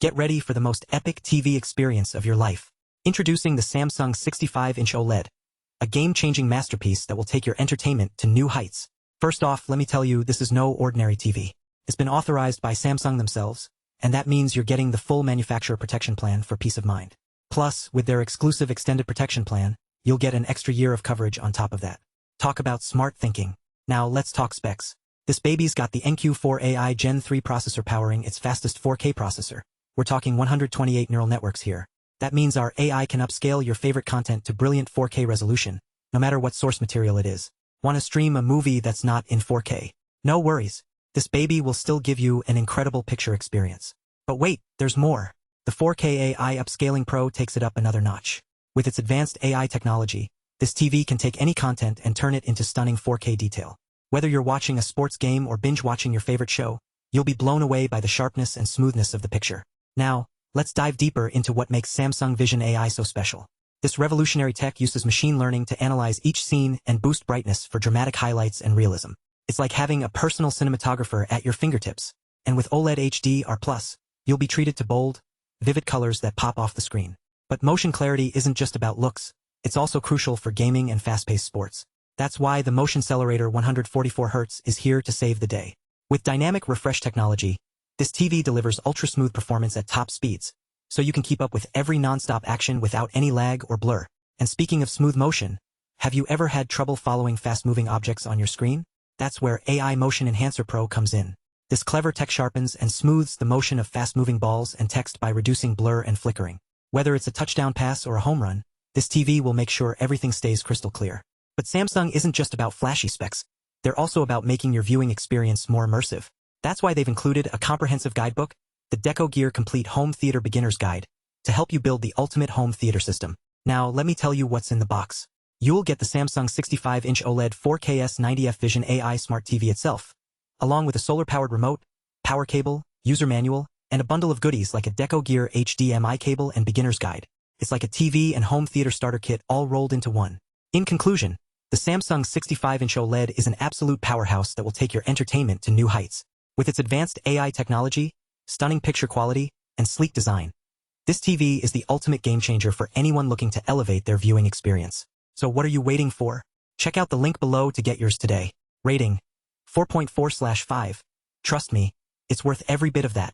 Get ready for the most epic TV experience of your life. Introducing the Samsung 65-inch OLED, a game-changing masterpiece that will take your entertainment to new heights. First off, let me tell you, this is no ordinary TV. It's been authorized by Samsung themselves, and that means you're getting the full manufacturer protection plan for peace of mind. Plus, with their exclusive extended protection plan, you'll get an extra year of coverage on top of that. Talk about smart thinking. Now let's talk specs. This baby's got the NQ4 AI Gen3 processor powering its fastest 4K processor. We're talking 128 neural networks here. That means our AI can upscale your favorite content to brilliant 4K resolution, no matter what source material it is. Want to stream a movie that's not in 4K? No worries. This baby will still give you an incredible picture experience. But wait, there's more. The 4K AI Upscaling Pro takes it up another notch. With its advanced AI technology, this TV can take any content and turn it into stunning 4K detail. Whether you're watching a sports game or binge-watching your favorite show, you'll be blown away by the sharpness and smoothness of the picture. Now, let's dive deeper into what makes Samsung Vision AI so special. This revolutionary tech uses machine learning to analyze each scene and boost brightness for dramatic highlights and realism. It's like having a personal cinematographer at your fingertips. And with OLED HDR+, you'll be treated to bold, vivid colors that pop off the screen. But motion clarity isn't just about looks. It's also crucial for gaming and fast-paced sports. That's why the Motion Accelerator 144Hz is here to save the day. With dynamic refresh technology, this TV delivers ultra-smooth performance at top speeds, so you can keep up with every non-stop action without any lag or blur. And speaking of smooth motion, have you ever had trouble following fast-moving objects on your screen? That's where AI Motion Enhancer Pro comes in. This clever tech sharpens and smooths the motion of fast-moving balls and text by reducing blur and flickering. Whether it's a touchdown pass or a home run, this TV will make sure everything stays crystal clear. But Samsung isn't just about flashy specs. They're also about making your viewing experience more immersive. That's why they've included a comprehensive guidebook, the Deco Gear Complete Home Theater Beginner's Guide, to help you build the ultimate home theater system. Now, let me tell you what's in the box. You'll get the Samsung 65-inch OLED 4K S90F Vision AI Smart TV itself, along with a solar-powered remote, power cable, user manual, and a bundle of goodies like a Deco Gear HDMI cable and beginner's guide. It's like a TV and home theater starter kit all rolled into one. In conclusion, the Samsung 65-inch OLED is an absolute powerhouse that will take your entertainment to new heights. With its advanced AI technology, stunning picture quality, and sleek design, this TV is the ultimate game-changer for anyone looking to elevate their viewing experience. So what are you waiting for? Check out the link below to get yours today. Rating 4.4/5. Trust me, it's worth every bit of that.